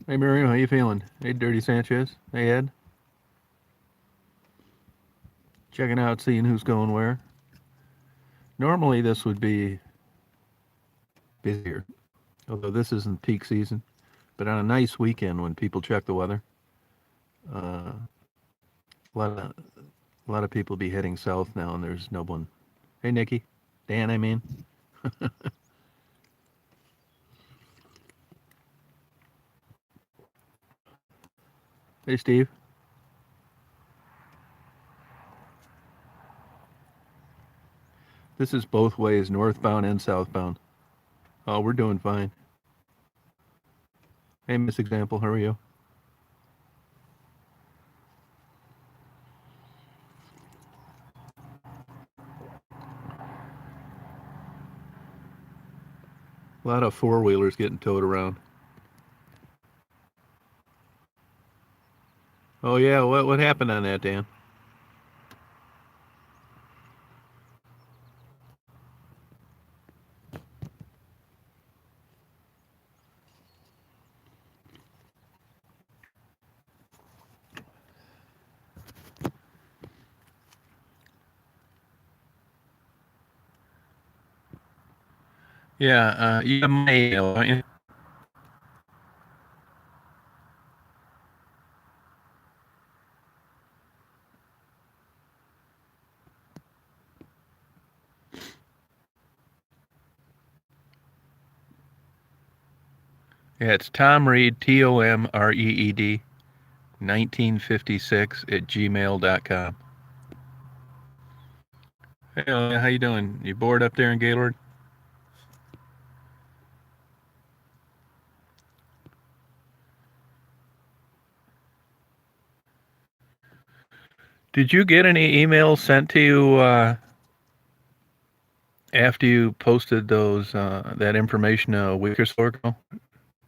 Hey Miriam, how you feeling? Hey Dirty Sanchez. Hey Ed. Checking out, seeing who's going where. Normally this would be busier, although this isn't peak season. But on a nice weekend when people check the weather, uh, a lot of a lot of people be heading south now, and there's no one. Hey Nikki, Dan, I mean. Hey Steve. This is both ways, northbound and southbound. Oh, we're doing fine. Hey Miss Example, how are you? A lot of four wheelers getting towed around. Oh yeah, what happened on that, Dan? Yeah, you have my email, don't you? Yeah, it's Tom Reed, TomReed, 1956 at gmail.com. Hey, how you doing? You bored up there in Gaylord? Did you get any emails sent to you after you posted those that information a week or so ago?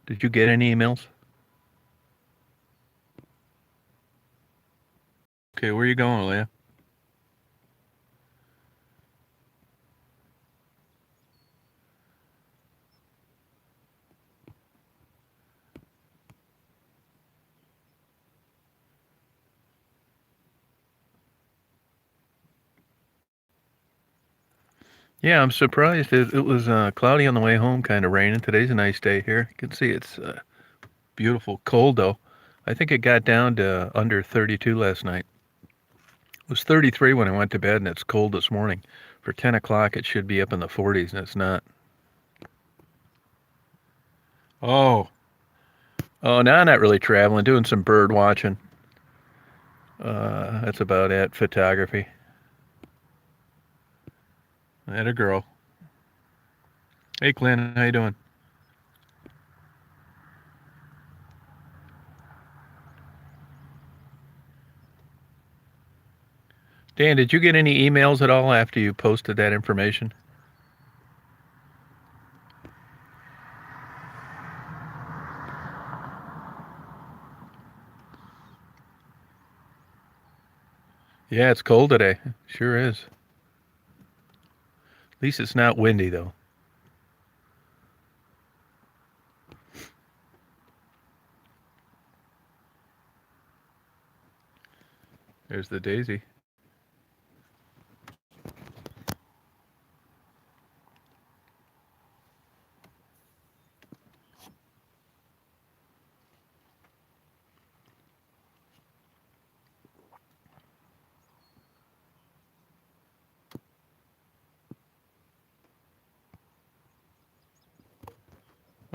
Did you get any emails? Okay, where are you going, Leah? Yeah, I'm surprised. It was cloudy on the way home, kind of raining. Today's a nice day here. You can see it's beautiful. Cold though. I think it got down to under 32 last night. It was 33 when I went to bed, and it's cold this morning. For 10 o'clock, it should be up in the 40s, and it's not. Oh, oh, now I'm not really traveling. Doing some bird watching. That's about it. Photography. I had a girl. Hey, Glenn, how you doing? Dan, did you get any emails at all after you posted that information? Yeah, it's cold today. Sure is. At least it's not windy though. There's the daisy.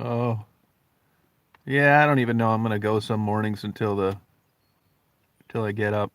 Oh, yeah. I don't even know. I'm gonna go some mornings until I get up.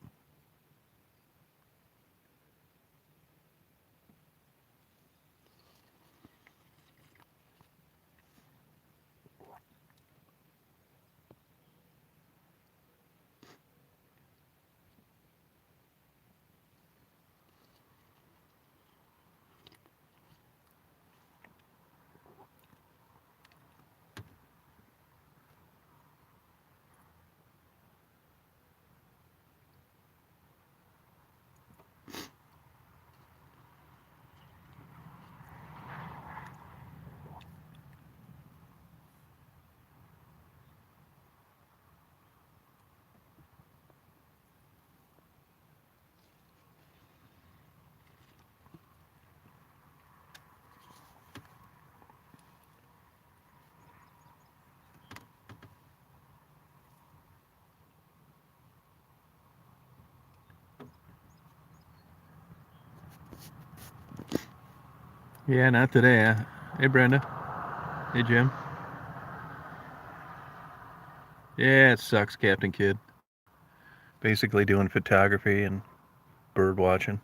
Yeah, not today. Hey, Brenda. Hey, Jim. Yeah, it sucks, Captain Kidd. Basically doing photography and bird watching.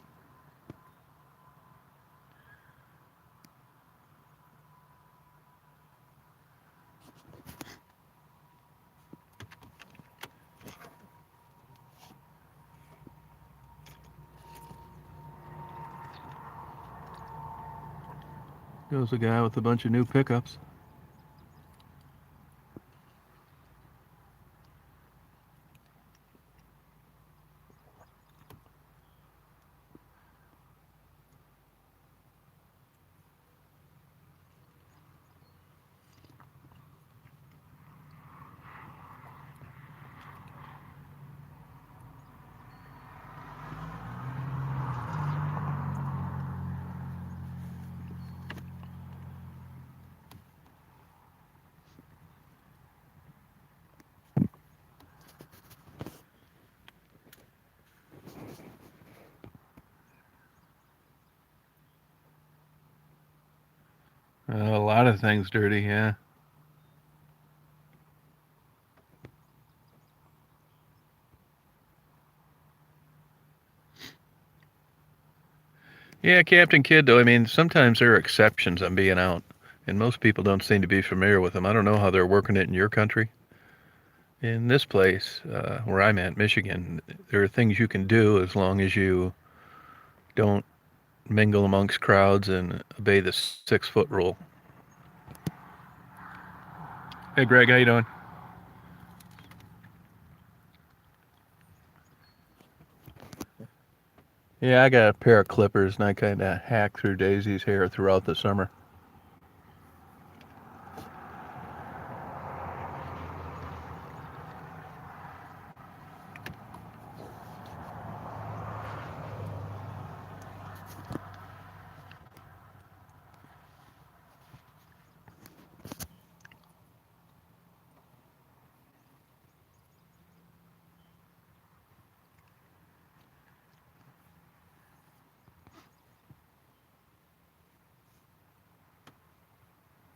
Goes a guy with a bunch of new pickups. A lot of things dirty, yeah. Yeah, Captain Kidd, though, I mean, sometimes there are exceptions on being out, and most people don't seem to be familiar with them. I don't know how they're working it in your country. In this place, where I'm at, Michigan, there are things you can do as long as you don't mingle amongst crowds and obey the 6 foot rule. Hey, Greg, how you doing? Yeah, I got a pair of clippers, and I kind of hack through Daisy's hair throughout the summer.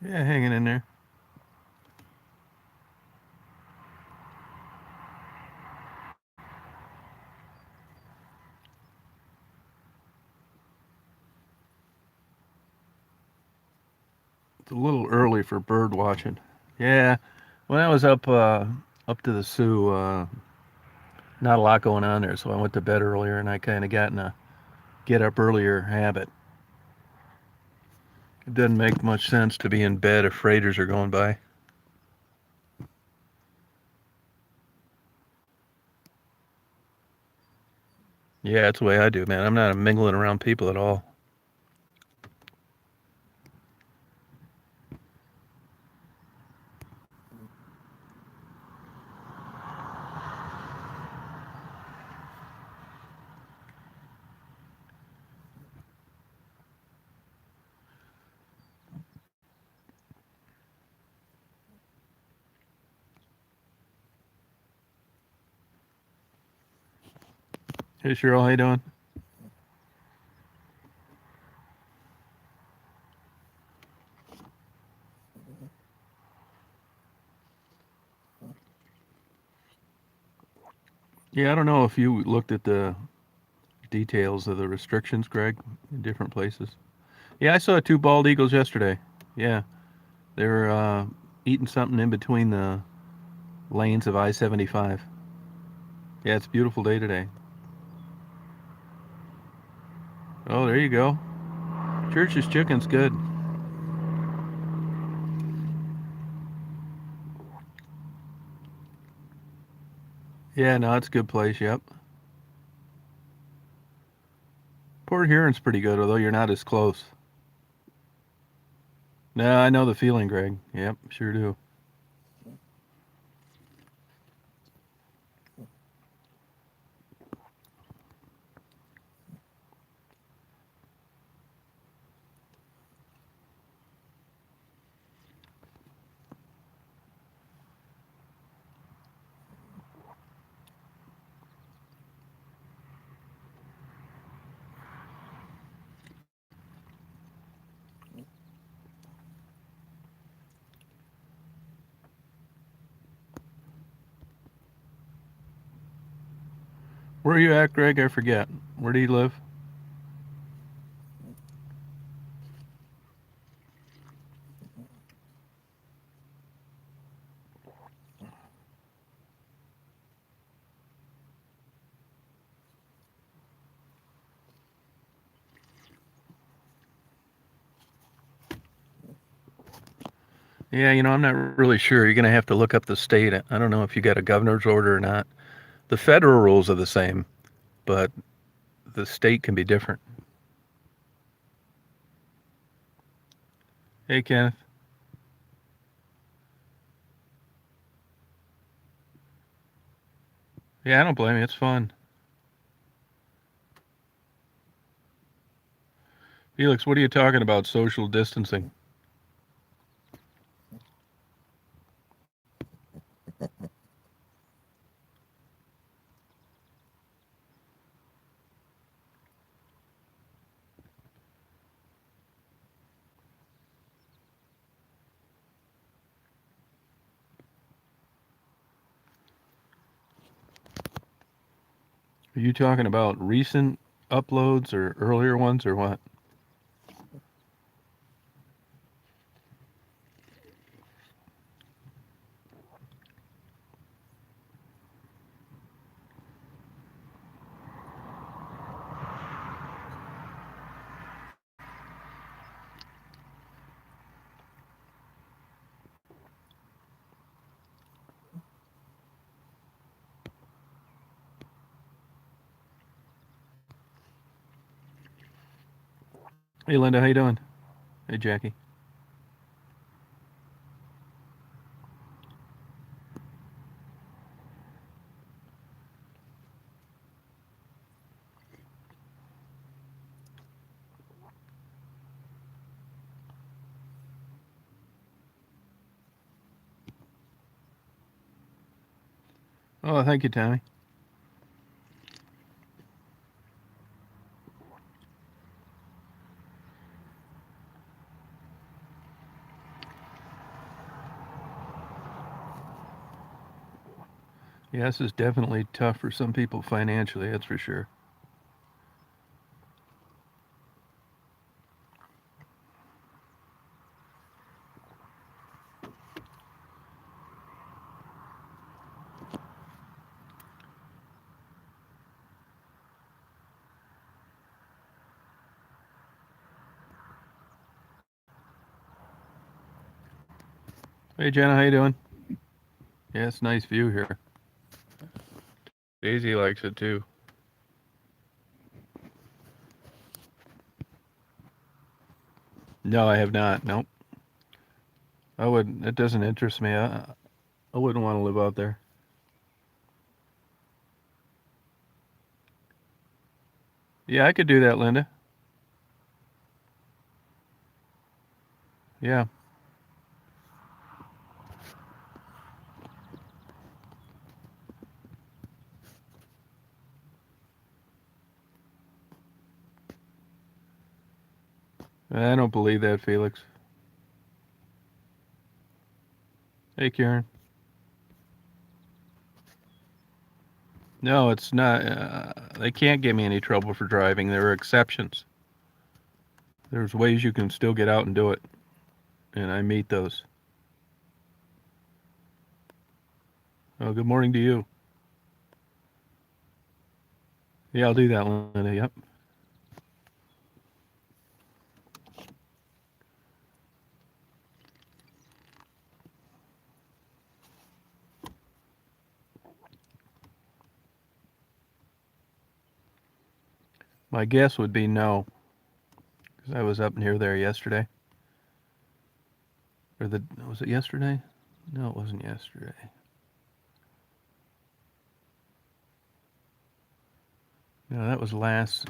Yeah, hanging in there. It's a little early for bird watching. Yeah, when I was up to the Sioux, not a lot going on there, so I went to bed earlier, and I kind of got in a get up earlier habit. It doesn't make much sense to be in bed if freighters are going by. Yeah, that's the way I do, man. I'm not mingling around people at all. Hey, Cheryl, how you doing? Yeah, I don't know if you looked at the details of the restrictions, Greg, in different places. Yeah, I saw 2 bald eagles yesterday. Yeah, they were eating something in between the lanes of I-75. Yeah, it's a beautiful day today. Oh, there you go. Church's chicken's good. Yeah, no, it's a good place. Yep. Port Huron's pretty good, although you're not as close. No, I know the feeling, Greg. Yep, sure do. Where are you at, Greg? I forget. Where do you live? Yeah, I'm not really sure. You're going to have to look up the state. I don't know if you got a governor's order or not. The federal rules are the same, but the state can be different. Hey, Kenneth. Yeah, I don't blame you. It's fun. Felix, what are you talking about? Social distancing. Are you talking about recent uploads or earlier ones or what? Hey, Linda, how you doing? Hey, Jackie. Oh, thank you, Tommy. Yeah, this is definitely tough for some people financially, that's for sure. Hey, Jenna, how you doing? Yeah, it's a nice view here. Daisy likes it too. No, I have not. Nope. I would. It doesn't interest me. I wouldn't want to live out there. Yeah, I could do that, Linda. Yeah. I don't believe that, Felix. Hey, Karen. No, it's not. They can't give me any trouble for driving. There are exceptions. There's ways you can still get out and do it, and I meet those. Oh, good morning to you. Yeah, I'll do that, Linda. Yep. My guess would be no, because I was up near there yesterday. Or was it yesterday? No, it wasn't yesterday. No, that was last.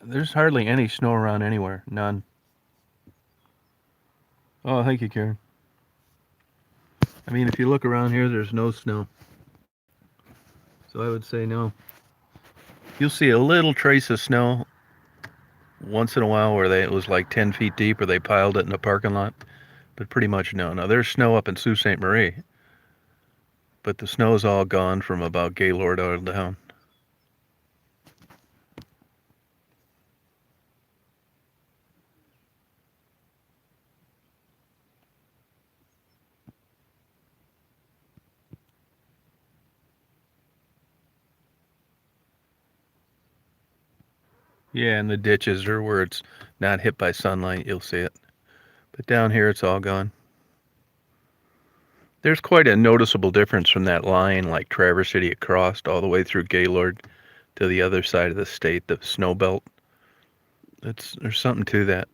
There's hardly any snow around anywhere. None. Oh, thank you, Karen. I mean, if you look around here, there's no snow. So I would say no. You'll see a little trace of snow once in a while where it was like 10 feet deep or they piled it in the parking lot. But pretty much no. Now, there's snow up in Sault Ste. Marie, but the snow's all gone from about Gaylord out of town. Yeah, and the ditches or where it's not hit by sunlight, you'll see it. But down here, it's all gone. There's quite a noticeable difference from that line, like Traverse City across all the way through Gaylord to the other side of the state, the snow belt. There's something to that.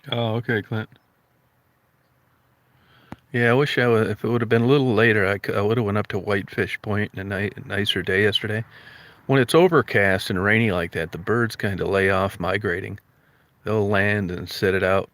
Oh, okay, Clint. Yeah, I wish if it would have been a little later, I would have went up to Whitefish Point in a nicer day yesterday. When it's overcast and rainy like that, the birds kind of lay off migrating. They'll land and sit it out.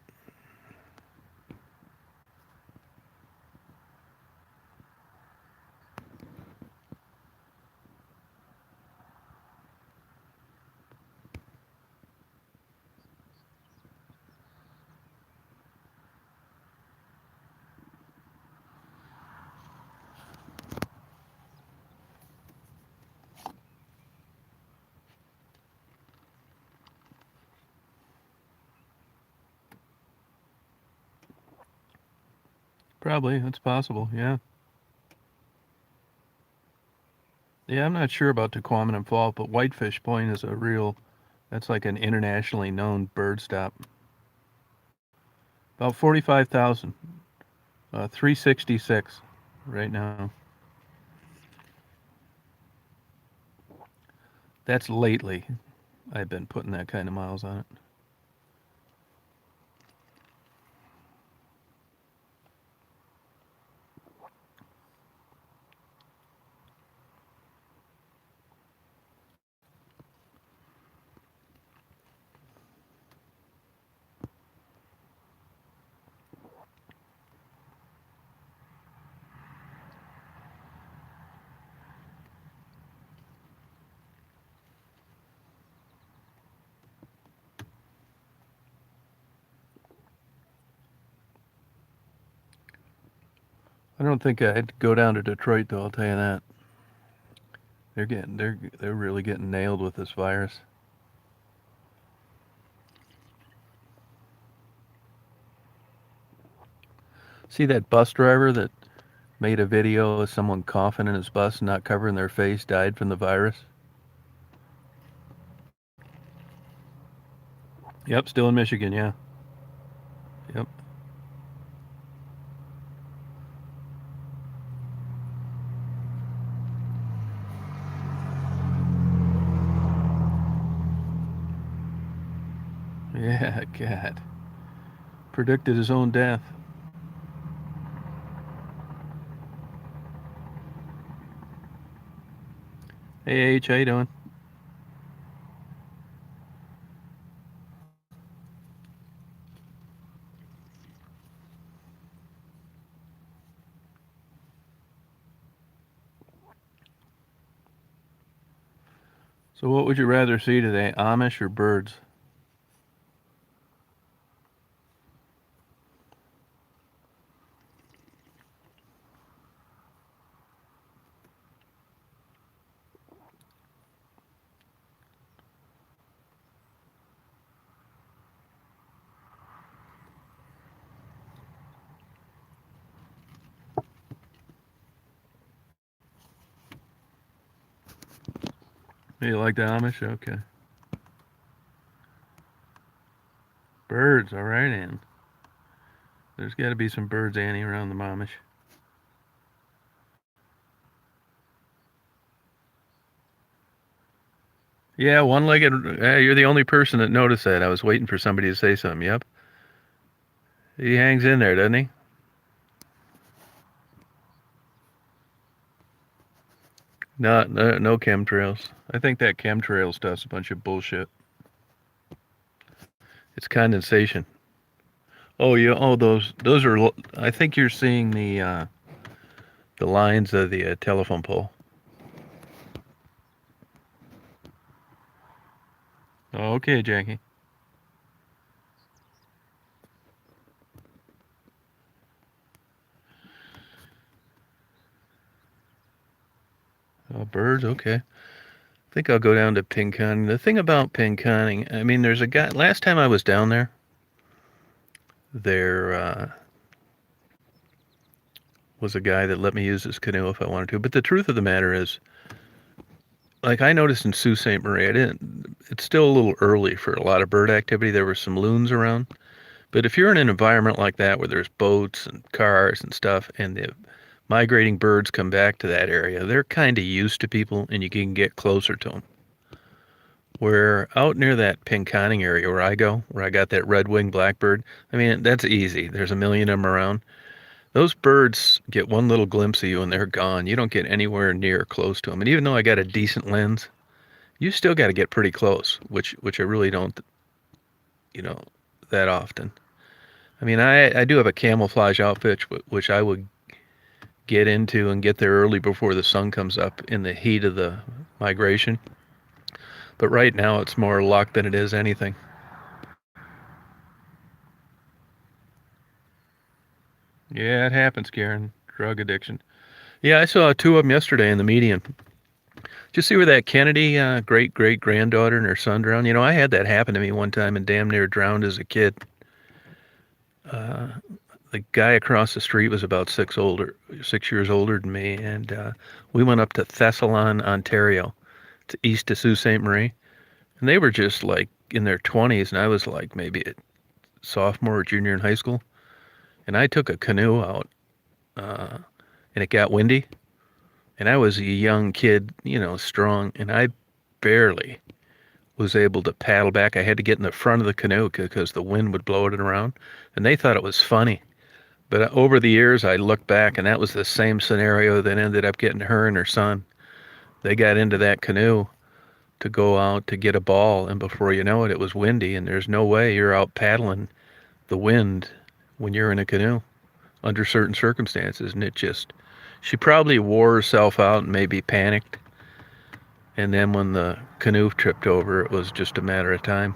Probably, that's possible. Yeah, yeah. I'm not sure about Tequaman Fault, but Whitefish Point is a real. That's like an internationally known bird stop. About 45,000. 366 right now. That's lately. I've been putting that kind of miles on it. I don't think I'd go down to Detroit though. I'll tell you that. They're really getting nailed with this virus. See that bus driver that made a video of someone coughing in his bus, not covering their face, died from the virus? Yep, still in Michigan. Yeah. Yep. Yeah. God. Predicted his own death. Hey H, how you doing? So what would you rather see today, Amish or birds? You like the Amish? Okay. Birds, all right, Ann. There's got to be some birds, Annie, around the Amish. Yeah, one-legged. You're the only person that noticed that. I was waiting for somebody to say something. Yep, he hangs in there, doesn't he? No chemtrails. I think that chemtrail stuff's a bunch of bullshit. It's condensation. Oh, yeah. Oh, those are. I think you're seeing the lines of the telephone pole. Oh, okay, Jackie. Birds. Okay. think I'll go down to Pinconning. The thing about Pinconning, I mean, there's a guy. Last time I was down there, there was a guy that let me use his canoe if I wanted to. But the truth of the matter is, like I noticed in Sault Ste. Marie, I didn't. It's still a little early for a lot of bird activity. There were some loons around, but if you're in an environment like that where there's boats and cars and stuff, and the migrating birds come back to that area, they're kind of used to people, and you can get closer to them. Where out near that Pinconning area where I go, where I got that red-winged blackbird, I mean, that's easy. There's a million of them around. Those birds get one little glimpse of you and they're gone. You don't get anywhere near close to them. And even though I got a decent lens, you still got to get pretty close, which I really don't, you know, that often. I mean, I do have a camouflage outfit, which I would get into and get there early before the sun comes up in the heat of the migration. But right now, it's more luck than it is anything. Yeah, it happens, Karen. Drug addiction. Yeah, I saw two of them yesterday in the median. Did you see where that Kennedy great great granddaughter and her son drowned? You know, I had that happen to me one time and damn near drowned as a kid. Uh, the guy across the street was about 6 years older than me, and we went up to Thessalon, Ontario, to east of Sault Ste. Marie, and they were just like in their 20s, and I was like maybe a sophomore or junior in high school, and I took a canoe out, uh, and it got windy, and I was a young kid, strong, and I barely was able to paddle back. I had to get in the front of the canoe because the wind would blow it around, and they thought it was funny. But over the years, I looked back, and that was the same scenario that ended up getting her and her son. They got into that canoe to go out to get a ball, and before you know it, it was windy, and there's no way you're out paddling the wind when you're in a canoe under certain circumstances. And she probably wore herself out and maybe panicked. And then when the canoe tripped over, it was just a matter of time.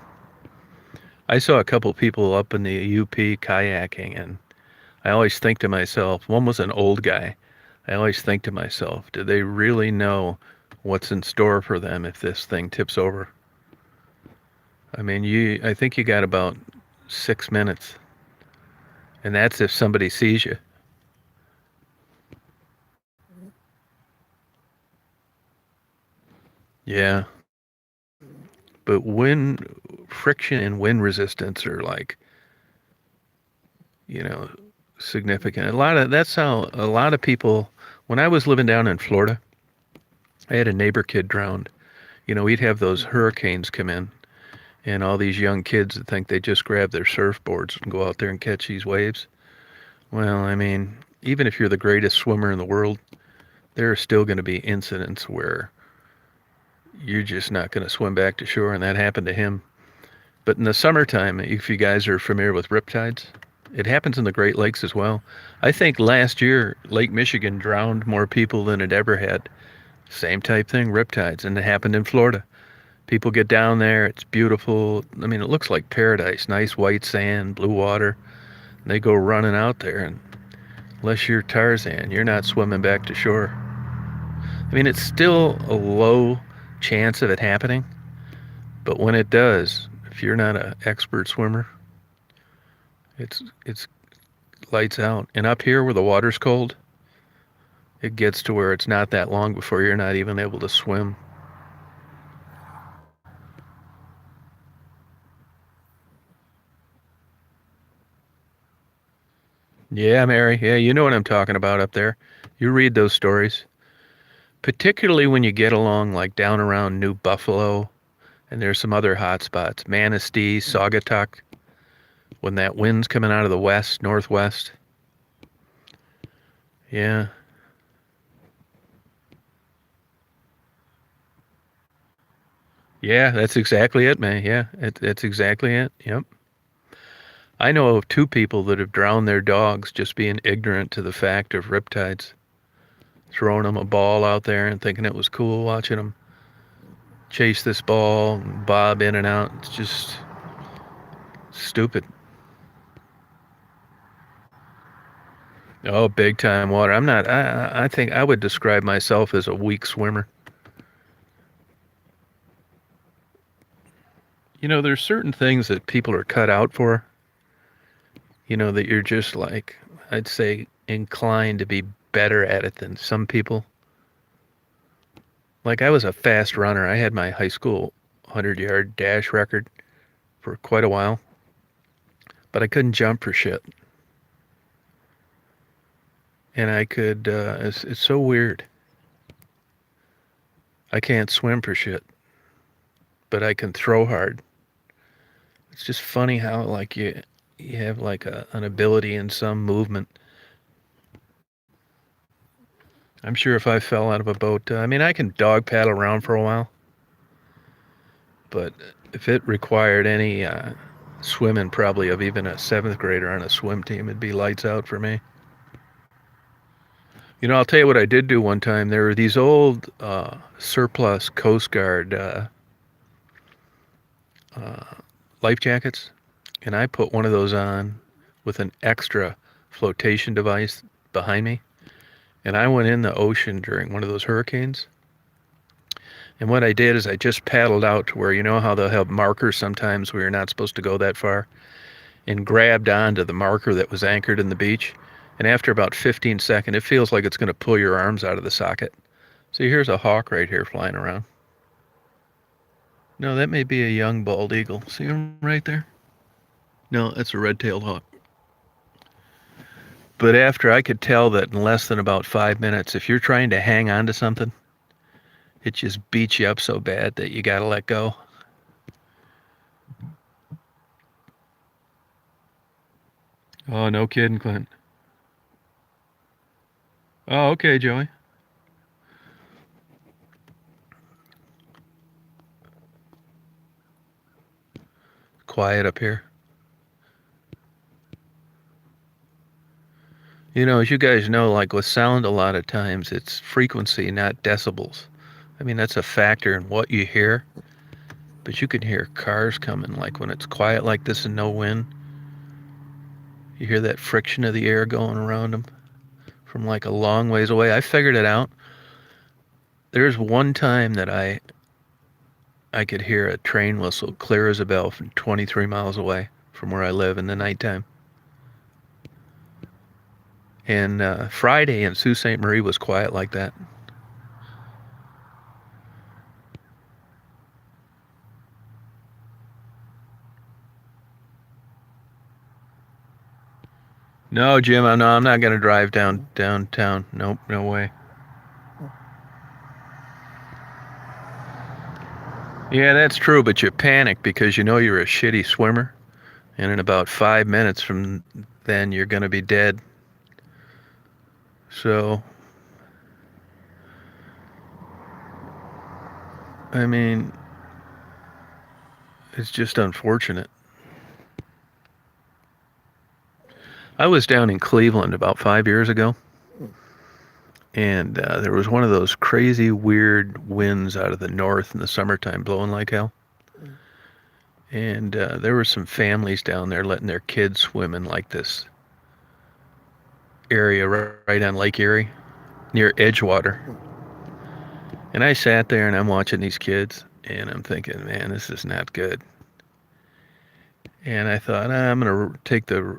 I saw a couple people up in the UP kayaking, and I always think to myself, one was an old guy. I always think to myself, do they really know what's in store for them if this thing tips over? I mean, I think you got about 6 minutes, and that's if somebody sees you. Yeah, but wind friction and wind resistance are like, you know, significant. That's how a lot of people. When I was living down in Florida, I had a neighbor kid drowned. We'd have those hurricanes come in, and all these young kids that think they just grab their surfboards and go out there and catch these waves. Well, I mean, even if you're the greatest swimmer in the world, there are still going to be incidents where you're just not going to swim back to shore, and that happened to him. But in the summertime, if you guys are familiar with riptides, it happens in the Great Lakes as well. I think last year, Lake Michigan drowned more people than it ever had. Same type thing, riptides, and it happened in Florida. People get down there, it's beautiful. I mean, it looks like paradise, nice white sand, blue water. And they go running out there, and unless you're Tarzan, you're not swimming back to shore. I mean, it's still a low chance of it happening, but when it does, if you're not an expert swimmer, it's lights out. And up here where the water's cold, it gets to where it's not that long before you're not even able to swim. Yeah, Mary. Yeah, you know what I'm talking about up there. You read those stories, particularly when you get along like down around New Buffalo, and there's some other hot spots, Manistee, Saugatuck, when that wind's coming out of the west, northwest. Yeah. Yeah, that's exactly it, man. Yeah, that's exactly it. Yep. I know of two people that have drowned their dogs just being ignorant to the fact of riptides, throwing them a ball out there and thinking it was cool watching them chase this ball and bob in and out. It's just stupid. Oh, big time water. I'm not. I think I would describe myself as a weak swimmer. There's certain things that people are cut out for, that you're just like, I'd say, inclined to be better at it than some people. Like, I was a fast runner. I had my high school 100-yard dash record for quite a while, but I couldn't jump for shit. And I could, it's so weird. I can't swim for shit, but I can throw hard. It's just funny how, like, you have, like, an ability in some movement. I'm sure if I fell out of a boat, I mean, I can dog paddle around for a while, but if it required any swimming, probably of even a seventh grader on a swim team, it'd be lights out for me. I'll tell you what I did do one time. There were these old surplus Coast Guard uh, life jackets, and I put one of those on with an extra flotation device behind me, and I went in the ocean during one of those hurricanes. And what I did is I just paddled out to where, how they'll have markers sometimes where you're not supposed to go that far, and grabbed onto the marker that was anchored in the beach. And after about 15 seconds, it feels like it's going to pull your arms out of the socket. So here's a hawk right here flying around. No, that may be a young bald eagle. See him right there? No, that's a red-tailed hawk. But after I could tell that in less than about 5 minutes, if you're trying to hang on to something, it just beats you up so bad that you got to let go. Oh, no kidding, Clint. Oh, okay, Joey. Quiet up here. As you guys know, like with sound, a lot of times it's frequency, not decibels. I mean, that's a factor in what you hear, but you can hear cars coming, like when it's quiet like this and no wind. You hear that friction of the air going around them from like a long ways away. I figured it out. There's one time that I could hear a train whistle clear as a bell from 23 miles away from where I live in the nighttime. And Friday in Sault Ste. Marie was quiet like that. No, Jim, I'm not going to drive downtown. Nope, no way. Yeah, that's true, but you panic because you know you're a shitty swimmer, and in about 5 minutes from then you're going to be dead. So, I mean, it's just unfortunate. I was down in Cleveland about 5 years ago, and there was one of those crazy, weird winds out of the north in the summertime blowing like hell. And there were some families down there letting their kids swim in like this area right on Lake Erie near Edgewater. And I sat there and I'm watching these kids and I'm thinking, man, this is not good. And I thought, I'm going to take the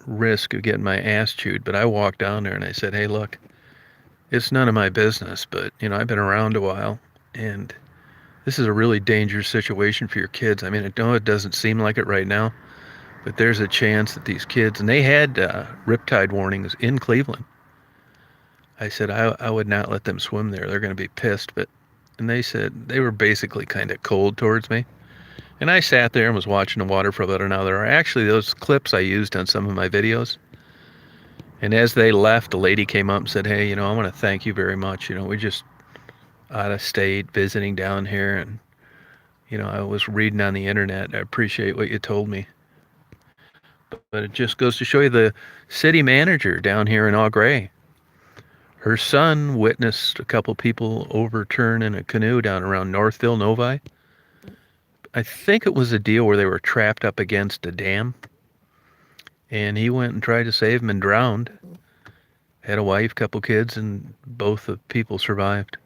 risk of getting my ass chewed. But I walked down there and I said, hey, look, it's none of my business, but, I've been around a while and this is a really dangerous situation for your kids. I mean, I know it doesn't seem like it right now, but there's a chance that these kids, and they had riptide warnings in Cleveland. I said, I would not let them swim there. They're going to be pissed. And they said, they were basically kind of cold towards me. And I sat there and was watching the water for about an hour. Actually, those clips I used on some of my videos. And as they left, the lady came up and said, hey, I want to thank you very much. We just out of state visiting down here. And, I was reading on the internet. I appreciate what you told me. But it just goes to show you the city manager down here in Au Gres. Her son witnessed a couple people overturn in a canoe down around Northville, Novi. I think it was a deal where they were trapped up against a dam. And he went and tried to save them and drowned. Had a wife, couple kids, and both the people survived.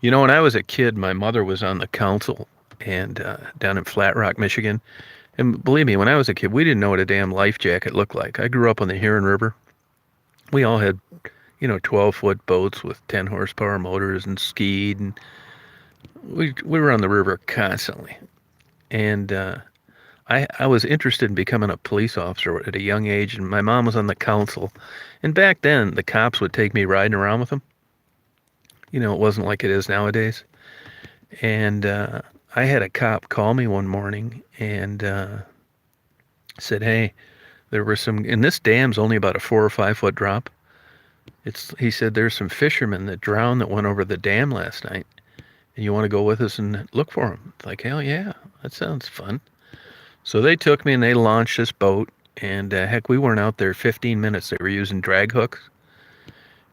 You know, when I was a kid, my mother was on the council and down in Flat Rock, Michigan. And believe me, when I was a kid, we didn't know what a damn life jacket looked like. I grew up on the Huron River. We all had, 12-foot boats with 10 horsepower motors and skied, and we were on the river constantly. And I was interested in becoming a police officer at a young age, and my mom was on the council. And back then, the cops would take me riding around with them. It wasn't like it is nowadays. And I had a cop call me one morning and said, "Hey, there were some, and this dam's only about a 4 or 5 foot drop. He said, there's some fishermen that drowned that went over the dam last night. And you want to go with us and look for them?" Like, hell yeah, that sounds fun. So they took me and they launched this boat. And heck, we weren't out there 15 minutes. They were using drag hooks.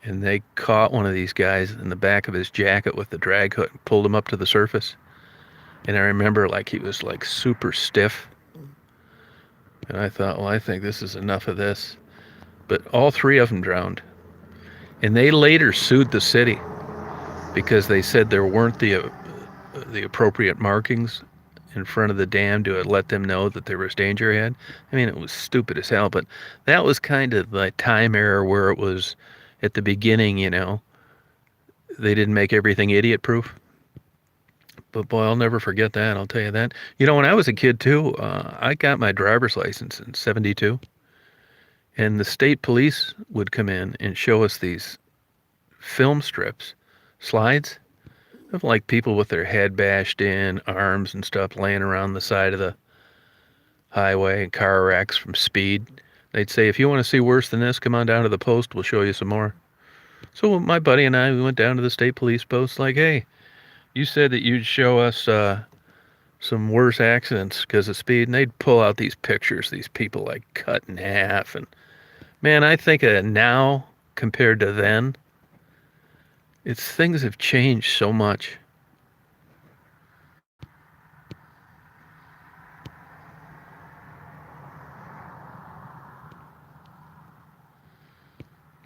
And they caught one of these guys in the back of his jacket with the drag hook and pulled him up to the surface. And I remember like he was like super stiff. And I thought, well, I think this is enough of this. But all three of them drowned. And they later sued the city because they said there weren't the appropriate markings in front of the dam to let them know that there was danger ahead. I mean, it was stupid as hell, but that was kind of the time era where it was at the beginning, they didn't make everything idiot proof. But boy, I'll never forget that. I'll tell you that. When I was a kid too, I got my driver's license in '72, and the state police would come in and show us these film strips, slides of like people with their head bashed in, arms and stuff laying around the side of the highway, and car wrecks from speed. They'd say, if you want to see worse than this, come on down to the post. We'll show you some more. So my buddy and I, we went down to the state police post like, hey, you said that you'd show us some worse accidents because of speed. And they'd pull out these pictures, these people like cut in half. And man, I think now compared to then, things have changed so much.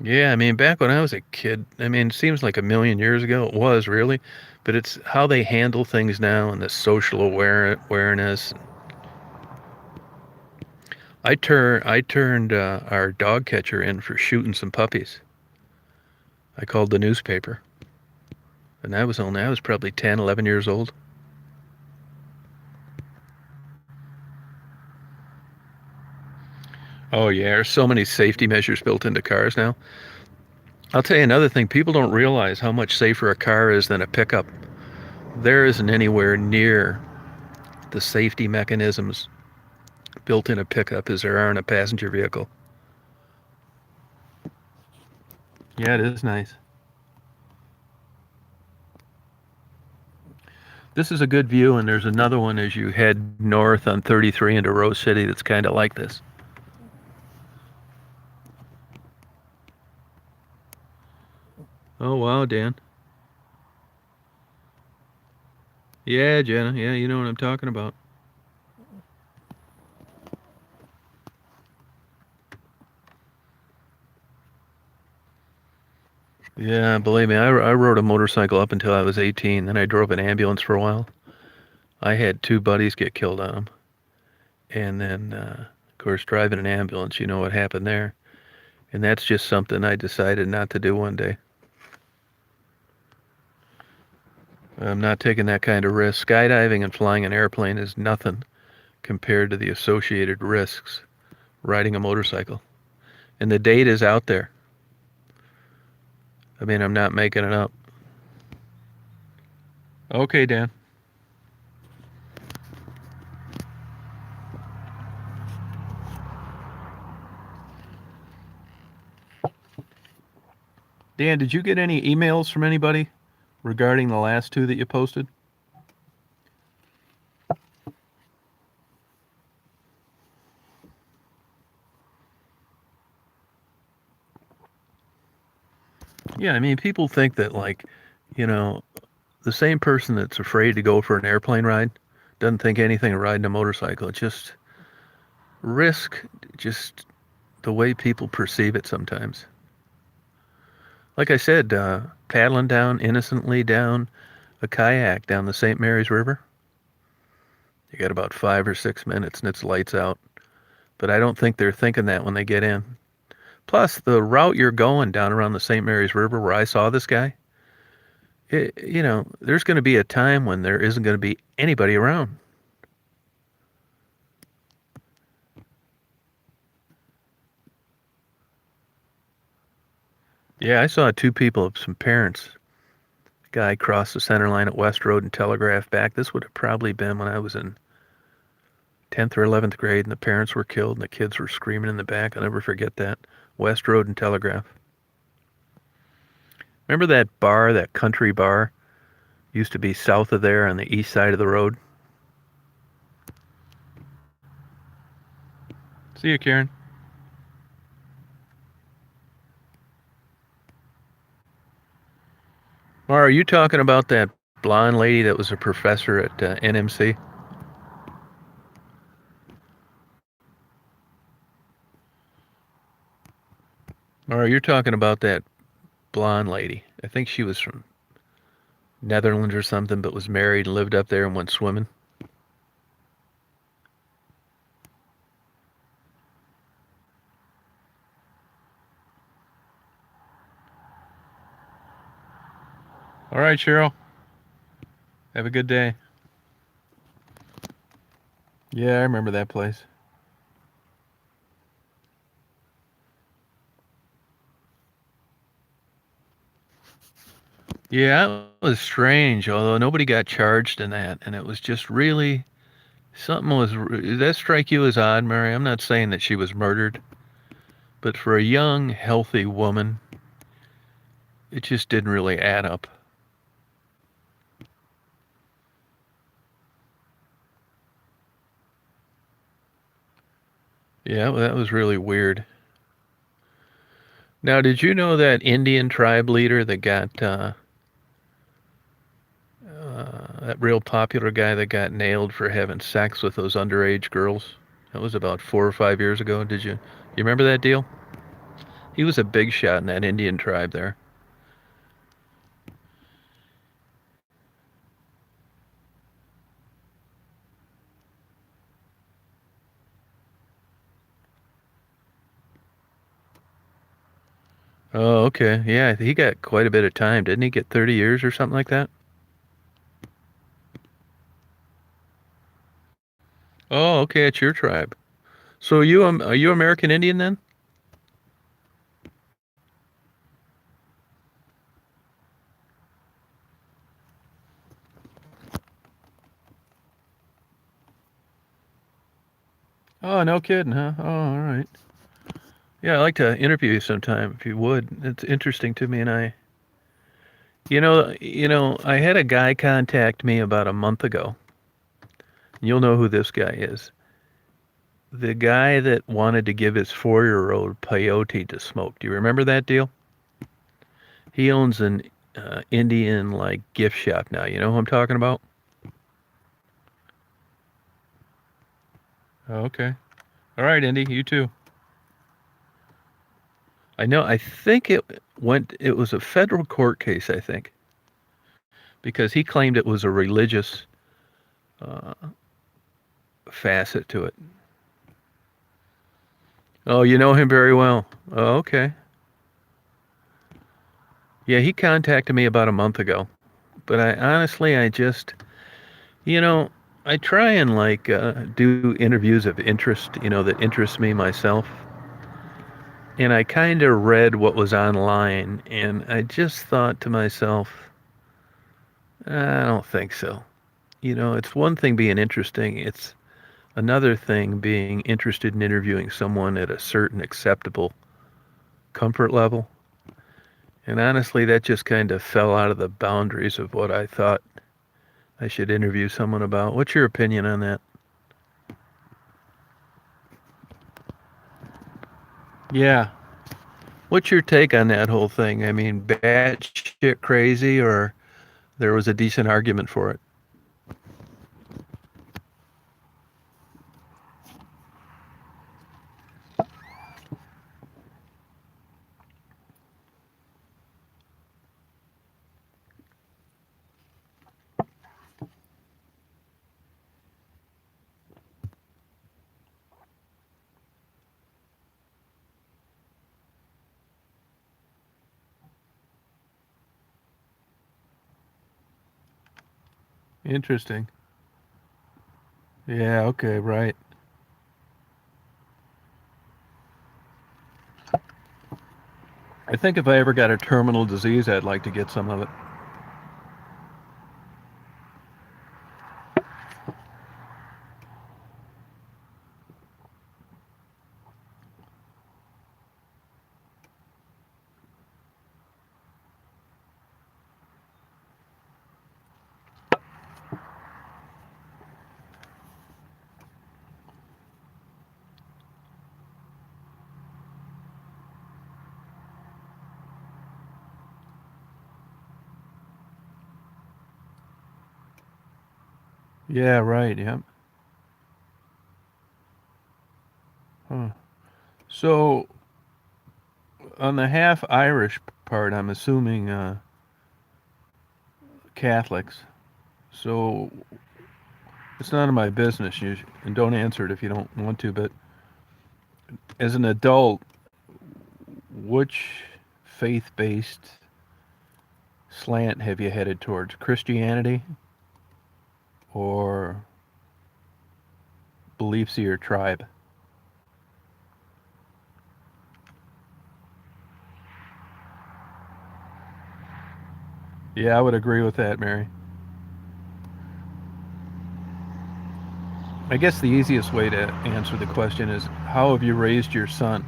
Yeah, I mean, back when I was a kid, I mean, it seems like a million years ago. It was really, but it's how they handle things now and the social awareness. I turned our dog catcher in for shooting some puppies. I called the newspaper, and I was probably 10, 11 years old. Oh yeah, there's so many safety measures built into cars now. I'll tell you another thing, people don't realize how much safer a car is than a pickup. There isn't anywhere near the safety mechanisms built in a pickup as there are in a passenger vehicle. Yeah, it is nice. This is a good view, and there's another one as you head north on 33 into Rose City that's kind of like this. Oh, wow, Dan. Yeah, Jenna. Yeah, you know what I'm talking about. Yeah, believe me, I rode a motorcycle up until I was 18. Then I drove an ambulance for a while. I had two buddies get killed on them. And then, of course, driving an ambulance, you know what happened there. And that's just something I decided not to do one day. I'm not taking that kind of risk. Skydiving and flying an airplane is nothing compared to the associated risks riding a motorcycle. And the data is out there. I mean, I'm not making it up. Okay, Dan. Dan, did you get any emails from anybody regarding the last two that you posted? Yeah, I mean, people think that, like, you know, the same person that's afraid to go for an airplane ride doesn't think anything of riding a motorcycle. It's just risk, just the way people perceive it sometimes. Like I said, paddling down innocently down a kayak down the St. Mary's River. You got about 5 or 6 minutes and it's lights out. But I don't think they're thinking that when they get in. Plus, the route you're going down around the St. Mary's River where I saw this guy, there's going to be a time when there isn't going to be anybody around. Yeah, I saw two people, some parents. Guy crossed the center line at West Road and telegraphed back. This would have probably been when I was in 10th or 11th grade, and the parents were killed, and the kids were screaming in the back. I'll never forget that. West Road and Telegraph. Remember that bar, that country bar? Used to be south of there on the east side of the road. See you, Karen. Mara, are you talking about that blonde lady that was a professor at NMC? Mara, you're talking about that blonde lady. I think she was from Netherlands or something, but was married and lived up there and went swimming. All right, Cheryl. Have a good day. Yeah, I remember that place. Yeah, it was strange, although nobody got charged in that, and it was just really something was. Does that strike you as odd, Mary? I'm not saying that she was murdered, but for a young, healthy woman, it just didn't really add up. Yeah, well, that was really weird. Now, did you know that Indian tribe leader that got that real popular guy that got nailed for having sex with those underage girls? That was about 4 or 5 years ago. Did you remember that deal? He was a big shot in that Indian tribe there. Oh, okay. Yeah, he got quite a bit of time, didn't he? Get 30 years or something like that? Oh, okay, it's your tribe. So are you American Indian then? Oh, no kidding, huh? Oh, all right. Yeah, I'd like to interview you sometime if you would. It's interesting to me, and I had a guy contact me about a month ago. You'll know who this guy is. The guy that wanted to give his 4-year-old peyote to smoke. Do you remember that deal? He owns an Indian like gift shop now. You know who I'm talking about? Oh, okay. All right, Indy. You too. I know. I think it was a federal court case. I think because he claimed it was a religious uh, facet to it. Oh, you know him very well. Oh, okay. Yeah, he contacted me about a month ago. But I honestly, I just, you know, I try and like do interviews of interest, that interest me myself. And I kind of read what was online, and I just thought to myself, I don't think so. It's one thing being interesting, it's another thing being interested in interviewing someone at a certain acceptable comfort level. And honestly, that just kind of fell out of the boundaries of what I thought I should interview someone about. What's your opinion on that? Yeah. What's your take on that whole thing? I mean, batshit crazy, or there was a decent argument for it? Interesting. Yeah, okay, right. I think if I ever got a terminal disease, I'd like to get some of it. Yeah, right. Yeah. Huh. So on the half Irish part, I'm assuming Catholics. So it's none of my business, and don't answer it if you don't want to. But as an adult, which faith-based slant have you headed towards? Christianity or beliefs of your tribe? Yeah, I would agree with that, Mary. I guess the easiest way to answer the question is how have you raised your son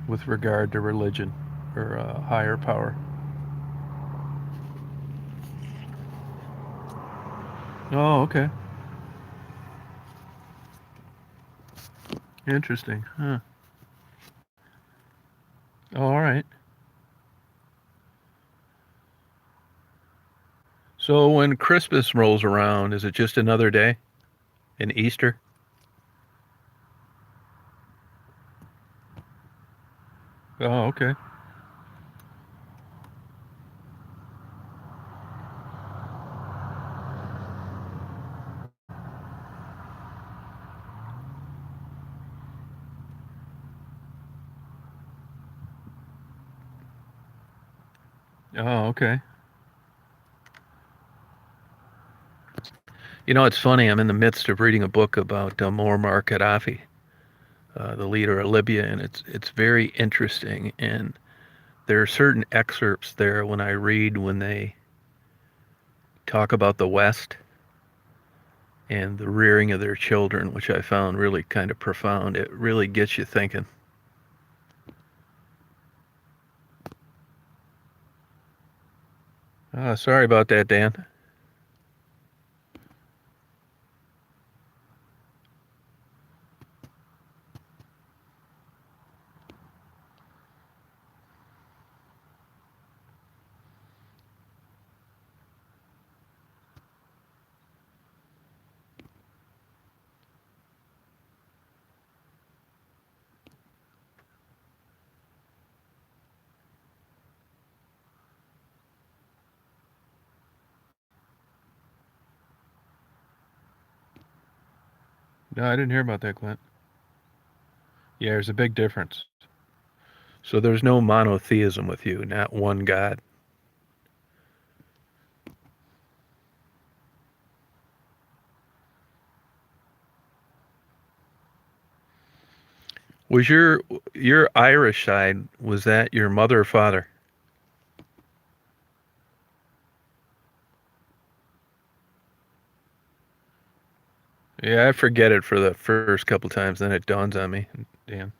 with regard to religion or higher power? Oh, okay. Interesting. Huh. Oh, all right. So when Christmas rolls around, is it just another day? In Easter? Oh, okay. Oh, okay. You know, it's funny. I'm in the midst of reading a book about Muammar Gaddafi, the leader of Libya, and it's very interesting. And there are certain excerpts there when I read when they talk about the West and the rearing of their children, which I found really kind of profound. It really gets you thinking. Sorry about that, Dan. No, I didn't hear about that, Clint. Yeah, there's a big difference. So there's no monotheism with you, not one God. Was your Irish side, was that your mother or father? Yeah, I forget it for the first couple times, then it dawns on me. Dan.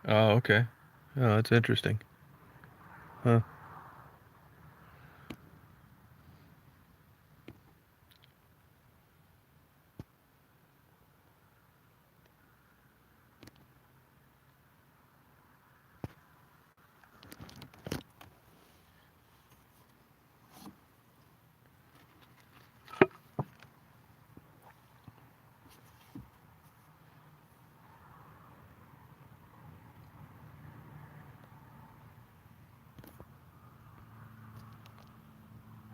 Oh, okay. Oh, that's interesting. Huh.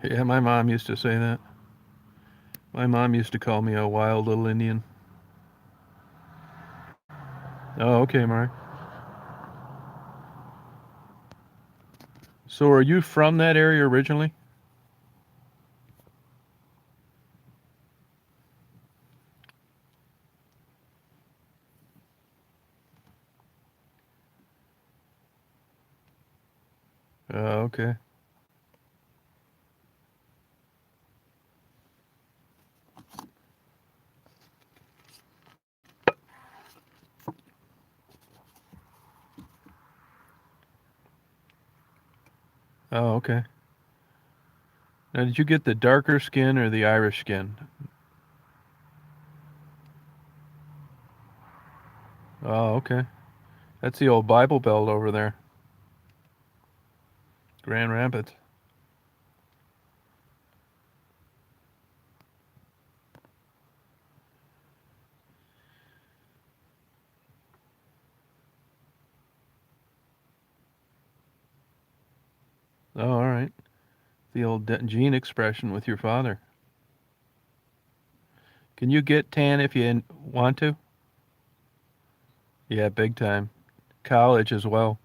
Yeah, my mom used to say that. My mom used to call me a wild little Indian. Oh, okay, Mark. So are you from that area originally? Okay. Oh, okay. Now, did you get the darker skin or the Irish skin? Oh, okay. That's the old Bible Belt over there, Grand Rapids. Oh, all right. The old gene expression with your father. Can you get tan if you want to? Yeah, big time. College as well.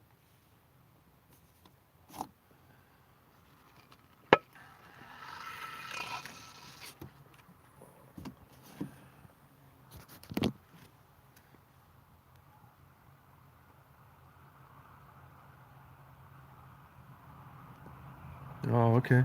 Oh, okay.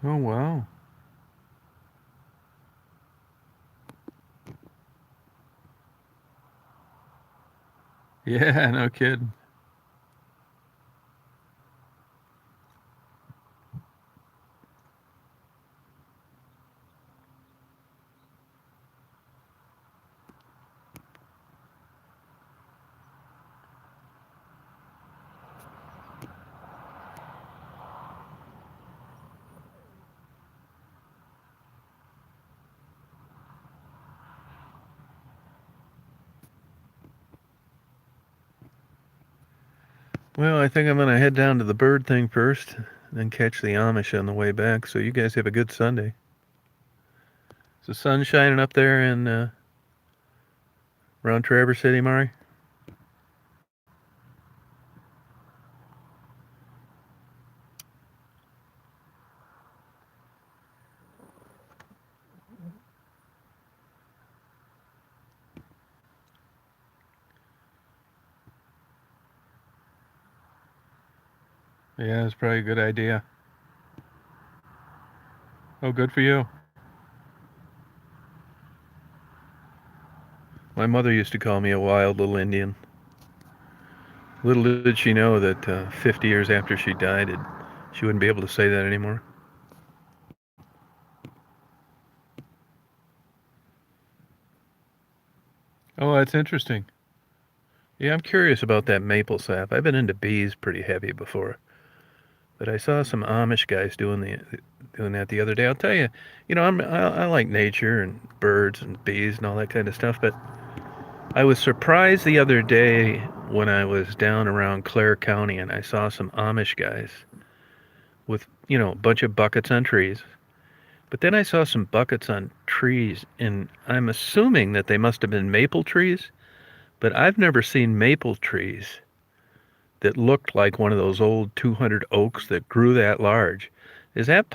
Oh, wow. Yeah, no kidding. Well, I think I'm going to head down to the bird thing first, then catch the Amish on the way back. So you guys have a good Sunday. Is the sun shining up there in around Traverse City, Mari? Yeah, it's probably a good idea. Oh, good for you. My mother used to call me a wild little Indian. Little did she know that 50 years after she died, she wouldn't be able to say that anymore. Oh, that's interesting. Yeah, I'm curious about that maple sap. I've been into bees pretty heavy before, but I saw some Amish guys doing that the other day. I'll tell you, I like nature and birds and bees and all that kind of stuff, but I was surprised the other day when I was down around Clare County and I saw some Amish guys with, a bunch of buckets on trees. But then I saw some buckets on trees, and I'm assuming that they must have been maple trees, but I've never seen maple trees that looked like one of those old 200 oaks that grew that large. Is that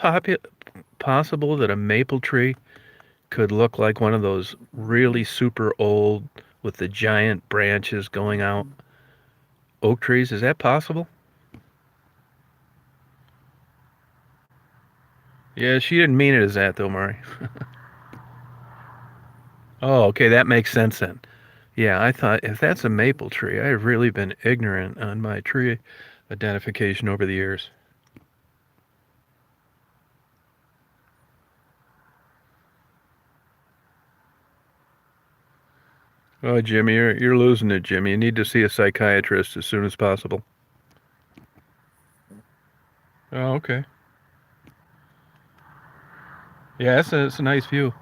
possible that a maple tree could look like one of those really super old with the giant branches going out oak trees? Is that possible? Yeah, she didn't mean it as that though, Murray. Oh, okay, that makes sense then. Yeah, I thought if that's a maple tree, I've really been ignorant on my tree identification over the years. Oh, Jimmy, you're losing it, Jimmy. You need to see a psychiatrist as soon as possible. Oh, okay. Yeah, it's a nice view.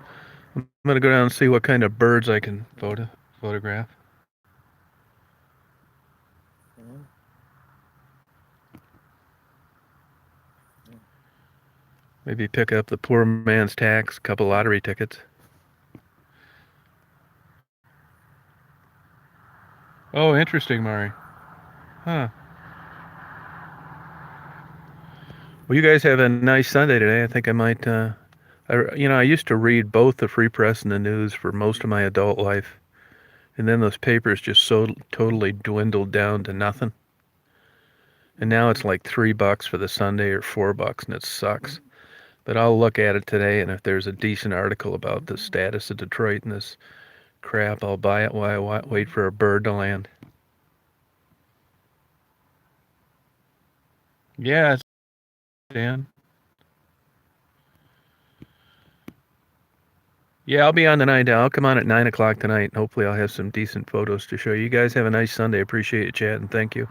I'm gonna go down and see what kind of birds I can photograph. Maybe pick up the poor man's tax, a couple lottery tickets. Oh, interesting, Mari. Huh. Well, you guys have a nice Sunday today. I think I might, I used to read both the Free Press and the news for most of my adult life. And then those papers just so totally dwindled down to nothing. And now it's like $3 for the Sunday or $4, and it sucks. But I'll look at it today, and if there's a decent article about the status of Detroit and this crap, I'll buy it while I wait for a bird to land. Yeah, Dan. Yeah, I'll be on tonight. I'll come on at 9 o'clock tonight. Hopefully, I'll have some decent photos to show you. You guys have a nice Sunday. Appreciate you chatting. Thank you.